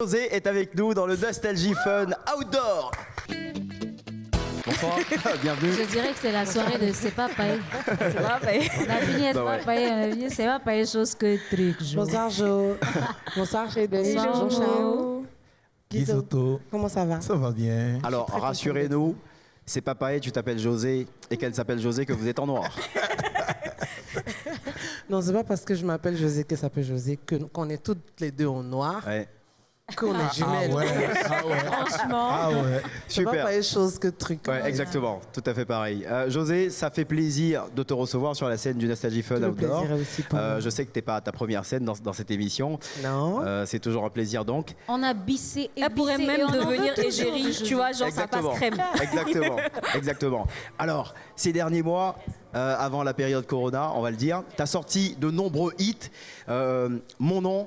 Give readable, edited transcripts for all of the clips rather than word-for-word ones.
José est avec nous dans le Nostalgie Fun Outdoor. Bonsoir, bienvenue. Je dirais que c'est la soirée de C'est pas pareil. C'est pas pareil. On a fini C'est pas pareil, on a fini C'est pas pareil chose que truc. Jo. Bonsoir Jo. Bonsoir chez Denis. Bonjour. Bonjour. Guizoto. Comment ça va? Ça va bien. Alors, rassurez-nous, c'est pas pareil, tu t'appelles José et qu'elle s'appelle José que vous êtes en noir. Non, c'est pas parce que je m'appelle José que ça s'appelle José qu'on est toutes les deux en noir, Ouais. qu'on est jumelles. Ah ouais. Franchement. Ah ouais. C'est pas Super. pareil chose que truc. Ouais, exactement, tout à fait pareil. José, ça fait plaisir de te recevoir sur la scène du Nostalgie Fun Tout le Outdoor. plaisir est aussi pour moi. Je sais que t'es pas à ta première scène dans cette émission. Non. C'est toujours un plaisir donc. On a bissé et Elle pourrait bissé et même on en devenir veut toujours égérie, du tu vois, genre Exactement. ça passe crème. Exactement, exactement. Alors, ces derniers mois, avant la période Corona, on va le dire, tu as sorti de nombreux hits. Mon nom,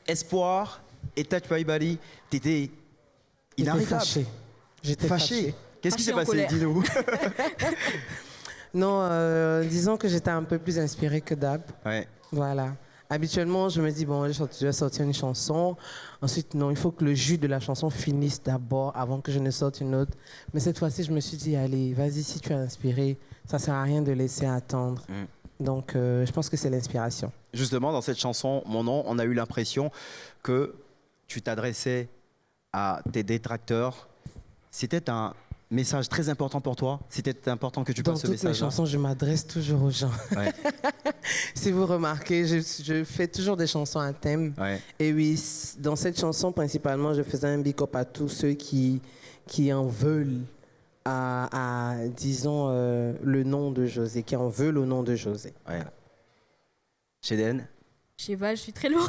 Espoir et Touch My Body. T'étais J'étais inarrêtable. fâché. J'étais fâché. Qu'est-ce qui s'est Fâché en passé, colère. dis-nous. Non, disons que j'étais un peu plus inspirée que d'hab. Ouais. Voilà. Habituellement, je me dis, bon, je vais sortir une chanson. Ensuite, non, il faut que le jus de la chanson finisse d'abord avant que je ne sorte une autre. Mais cette fois-ci, je me suis dit, allez, vas-y, si tu es inspiré, ça ne sert à rien de laisser attendre. Donc, je pense que c'est l'inspiration. Justement, dans cette chanson, Mon nom, on a eu l'impression que tu t'adressais à tes détracteurs. C'était un message très important pour toi. C'était important que tu Dans passes ce toutes mes message. chansons, je m'adresse toujours aux gens. Ouais. Si vous remarquez, je fais toujours des chansons à thème. Ouais. Et oui, dans cette chanson, principalement, je faisais un big up à tous ceux qui en veulent disons, le nom de José, qui en veulent au nom de José. Ouais. Chéden. Je sais pas, je suis très loin.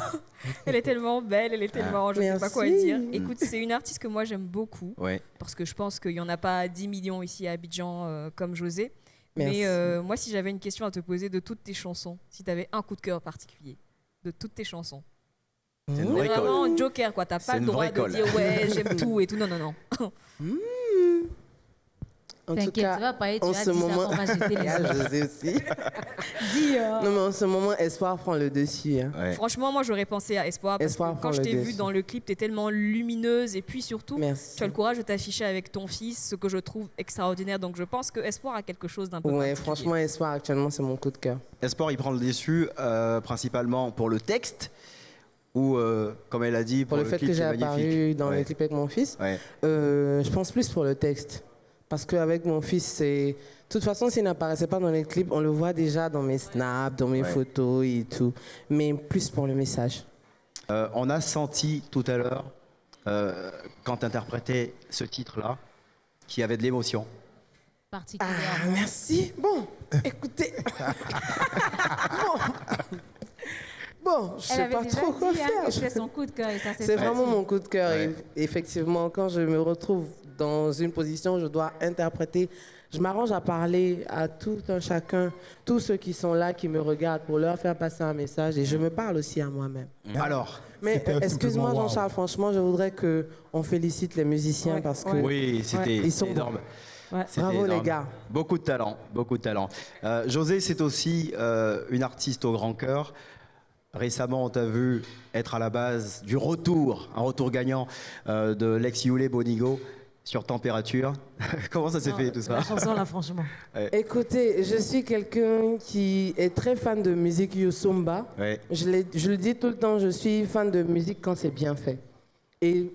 Elle est tellement belle, elle est tellement, je sais pas quoi Merci. dire. Écoute, c'est une artiste que moi j'aime beaucoup Ouais. parce que je pense qu'il y en a pas 10 millions ici à Abidjan comme José. Merci. Mais moi, si j'avais une question à te poser de toutes tes chansons, si tu avais un coup de cœur particulier de toutes tes chansons, C'est une Mmh. vraie mais colle. vraiment Joker quoi, t'as C'est pas le une droit vraie de colle. dire ouais j'aime tout et tout. Non non non. En tout T'inquiète, cas, tu vas pas y, tu en vas ce dire ça, moment, on va jeter les Ah, autres. José aussi. Dis, Non, mais en ce moment, Espoir prend le dessus. Hein. Ouais. Franchement, moi j'aurais pensé à Espoir parce Espoir que prend quand je le t'ai vu dessus. dans le clip, t'es tellement lumineuse et puis surtout Merci. tu as le courage de t'afficher avec ton fils, ce que je trouve extraordinaire. Donc je pense que Espoir a quelque chose d'un peu Ouais, particulier. franchement, Espoir, actuellement, c'est mon coup de cœur. Espoir, il prend le dessus principalement pour le texte ou, comme elle a dit, Pour le fait clip que qui j'ai est apparu magnifique. dans Ouais. le clip avec mon fils, Ouais. je pense plus pour le texte. Parce qu'avec mon fils, c'est... De toute façon, s'il n'apparaissait pas dans les clips, on le voit déjà dans mes snaps, dans mes Ouais. photos et tout. Mais plus pour le message. On a senti tout à l'heure, quand tu interprétais ce titre-là, qu'il y avait de l'émotion. Ah, Particulièrement. merci. Bon, écoutez. Bon, je Elle sais avait pas déjà trop quoi dit, hein, faire. que c'était son coup de cœur et ça s'est C'est passé. vraiment mon coup de cœur. Ouais. Et effectivement, quand je me retrouve dans une position où je dois interpréter, je m'arrange à parler à tout un chacun, tous ceux qui sont là, qui me regardent, pour leur faire passer un message. Et je me parle aussi à moi-même. Alors, Mais C'était excuse-moi, simplement wow. Jean-Charles, franchement, je voudrais qu'on félicite les musiciens Ouais, parce que ouais. oui, c'était Ils sont énorme. Ouais. C'était Bravo, énorme. les gars. Beaucoup de talent, beaucoup de talent. José, c'est aussi une artiste au grand cœur. Récemment, on t'a vu être à la base du retour, un retour gagnant de l'ex Yulé Bonigo sur Température. Comment ça s'est fait tout ça? La chanson là, franchement. Écoutez, je suis quelqu'un qui est très fan de musique Yosumba. Ouais. Je le dis tout le temps, je suis fan de musique quand c'est bien fait. Et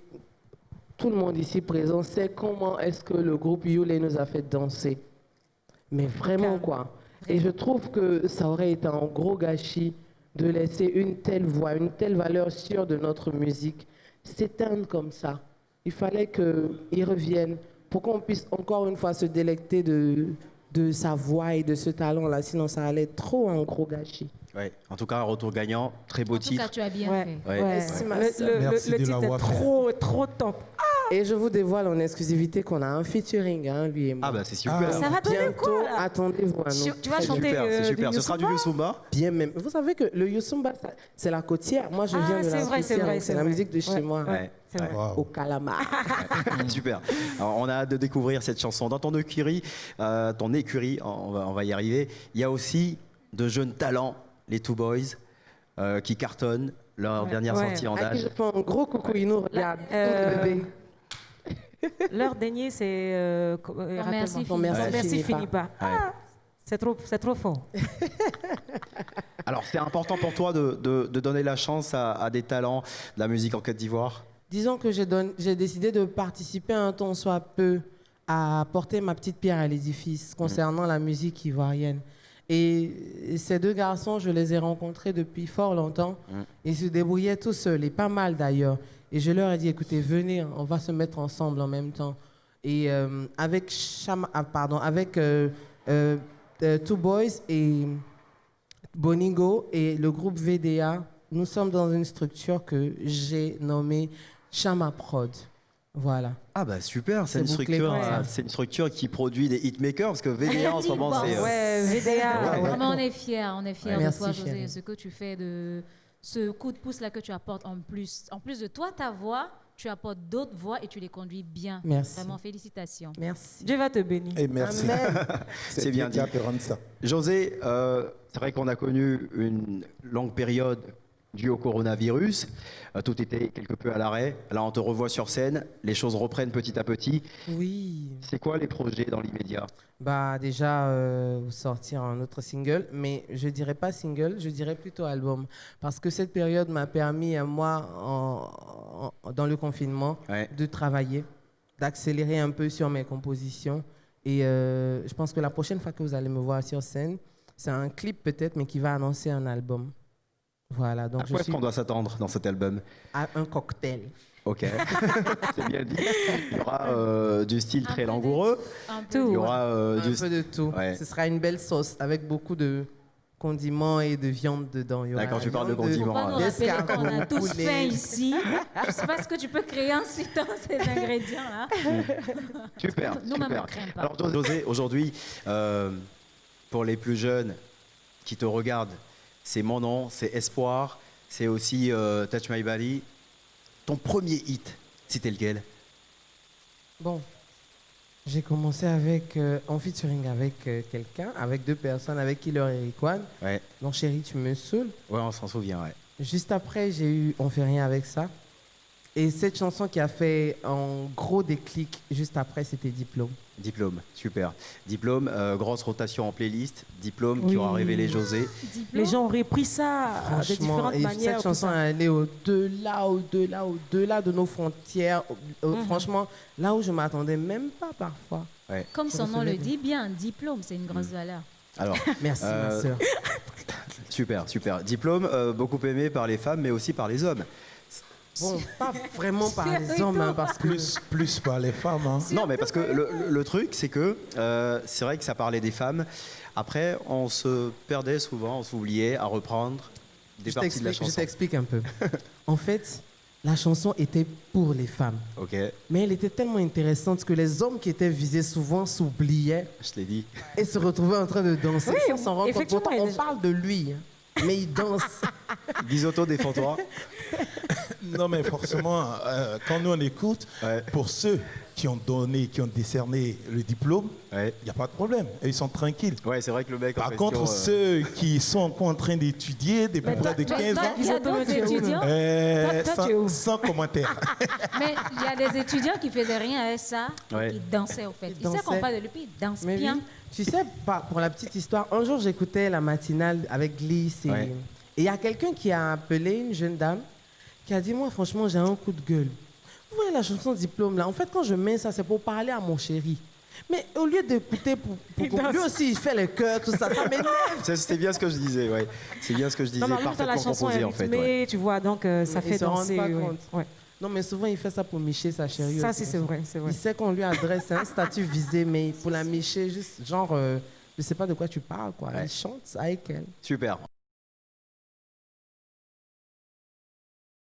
tout le monde ici présent sait comment est-ce que le groupe Yulé nous a fait danser. Mais vraiment quoi. Et je trouve que ça aurait été un gros gâchis de laisser une telle voix, une telle valeur sûre de notre musique s'éteindre comme ça. Il fallait qu'ils reviennent pour qu'on puisse encore une fois se délecter de sa voix et de ce talent-là. Sinon, ça allait être trop un gros gâchis. Ouais. En tout cas, un retour gagnant, très beau En tout cas, titre. tu as bien Ouais. fait. Ouais. Merci, ma sœur. Merci de titre est l'avoir fait. trop top. Et je vous dévoile en exclusivité qu'on a un featuring, hein, lui et moi. Ah bah c'est super. Ah. Ça va donner Bientôt, quoi là attendez-vous à nous. Tu vas Très chanter Super, c'est du super. Ce sera du Youssoupha Youssoumba. bien même. Vous savez que le Yosumba, c'est la côtière. Moi, je Ah, viens de c'est la vrai, c'est côtière. vrai, donc c'est C'est la vrai. musique de chez Ouais, moi. Ouais. C'est vrai. Wow. Au Calamar. Super. Alors, on a hâte de découvrir cette chanson. Dans ton écurie, on va y arriver. Il y a aussi de jeunes talents, les Two Boys, qui cartonnent. leur Ouais. dernière Ouais. sortie en À qui je date. fais un gros coucou, ils nous regardent. Euh, Bébé. Leur dernier, c'est. rappelle-moi. merci, Ton merci, Ton merci finit finit pas. Ouais. Ah, c'est trop fort. Alors, c'est important pour toi de donner la chance à des talents de la musique en Côte d'Ivoire? Disons que j'ai décidé de participer un temps soit peu à porter ma petite pierre à l'édifice concernant la musique ivoirienne. Et ces deux garçons, je les ai rencontrés depuis fort longtemps. Ils se débrouillaient tout seuls, et pas mal d'ailleurs. Et je leur ai dit, écoutez, venez, on va se mettre ensemble en même temps. Et avec Two Boys et Boningo et le groupe VDA, nous sommes dans une structure que j'ai nommée Chama Prod. Voilà. Ah bah super, c'est C'est une bouclé, structure, ouais. c'est une structure qui produit des hitmakers parce que VDA en ce moment c'est Ouais, VDA. Ouais. Vraiment, on est fiers de Merci, toi, José, chérie. ce que tu fais, de ce coup de pouce là que tu apportes en plus. En plus de toi, ta voix, tu apportes d'autres voix et tu les conduis bien. Merci. Vraiment, félicitations. Merci. Dieu va te bénir. Et merci. Amen. C'est bien Dieu qui dit. a permis ça. José, c'est vrai qu'on a connu une longue période due au coronavirus. Tout était quelque peu à l'arrêt. Là, on te revoit sur scène. Les choses reprennent petit à petit. Oui. C'est quoi les projets dans l'immédiat? Bah déjà, sortir un autre single, mais je dirais pas single, je dirais plutôt album. Parce que cette période m'a permis à moi, dans le confinement, Ouais. de travailler, d'accélérer un peu sur mes compositions. Et je pense que la prochaine fois que vous allez me voir sur scène, c'est un clip peut-être, mais qui va annoncer un album. Voilà, donc À je quoi est-ce suis qu'on doit s'attendre dans cet album? à un cocktail. Ok, c'est bien dit. Il y aura du style très langoureux. Un peu Il y Tout. aura Un du peu de tout. Ouais. Ce sera une belle sauce avec beaucoup de condiments et de viande dedans. Il y aura D'accord, tu la parles de viande condiments, Faut pas nous ouais. rappeler qu'on a Escargot, tous poulet. faim ici. Je sais pas ce que tu peux créer en citant ces ingrédients-là. Super, Nous-mêmes, super. on craint pas. Alors José, aujourd'hui, pour les plus jeunes qui te regardent, c'est Mon Nom, c'est Espoir, c'est aussi Touch My Body. Ton premier hit, c'était lequel? Bon, j'ai commencé avec, en featuring avec quelqu'un, avec deux personnes, avec Killer et Eric One. Ouais, Donc Chérie, tu me saoules. ouais, on s'en souvient, ouais. Juste après, j'ai eu On fait rien avec ça. Et cette chanson qui a fait un gros déclic juste après, c'était Diplôme. Diplôme, super. Diplôme, grosse rotation en playlist. Diplôme qui Oui. aura révélé José. Les gens ont repris ça de Franchement, différentes et manières. cette tout chanson, ça. elle est au-delà de nos frontières. Franchement, là où je m'attendais même pas parfois. Comme Je son nom le recevais dit bien, diplôme, c'est une grosse Mm. valeur. Alors, Merci, ma sœur. super, super. Diplôme, beaucoup aimé par les femmes, mais aussi par les hommes. Bon, pas vraiment par les hommes, hein, parce que... Plus par les femmes. Hein. Non, mais parce que le truc, c'est que c'est vrai que ça parlait des femmes. Après, on se perdait souvent, on s'oubliait à reprendre des parties de la Je chanson. t'explique un peu. En fait, la chanson était pour les femmes. Ok, Mais elle était tellement intéressante que les hommes qui étaient visés souvent s'oubliaient je t'ai dit. et se retrouvaient en train de danser Oui, sans s'en rendre compte. effectivement, Pourtant, il y a on des- parle de lui, hein, mais il danse. Bisotto, défends-toi. Non, mais forcément, quand nous on écoute, Ouais. pour ceux qui ont donné, qui ont décerné le diplôme, Ouais, il n'y a pas de problème. Et ils sont tranquilles. ouais, c'est vrai que le mec en Par question, contre, ceux qui sont encore en train d'étudier depuis près de 15 ans, Il y a d'autres étudiants, Toi, tu es où? sans commentaire. mais il y a des étudiants qui faisaient rien avec ça, Ouais. ils dansaient au fait. Ils Ils savent qu'on dansaient. parle de lui, puis ils dansent Mais bien. oui, tu sais, pour la petite histoire, un jour j'écoutais la matinale avec Gliss et Ouais. il y a quelqu'un qui a appelé une jeune dame qui a dit, moi franchement j'ai un coup de gueule. Vous voyez la chanson Diplôme là, en fait quand je mets ça c'est pour parler à mon chéri. Mais au lieu d'écouter pour lui aussi il fait le cœur, tout ça, ça m'énerve. C'était bien ce que je disais, ouais. C'est bien ce que je disais, Non, mais en même temps, parfaitement la chanson est composé en fait. rythmée, Ouais. tu vois, donc ça Ils fait se rendent danser. pas ouais. compte. Ouais. Non mais souvent il fait ça pour micher sa chérie. Ça, aussi. c'est vrai, c'est vrai. Il sait qu'on lui adresse un statut visé, mais pour la micher, juste genre, je sais pas de quoi tu parles quoi. Ouais. Il chante avec elle. Super.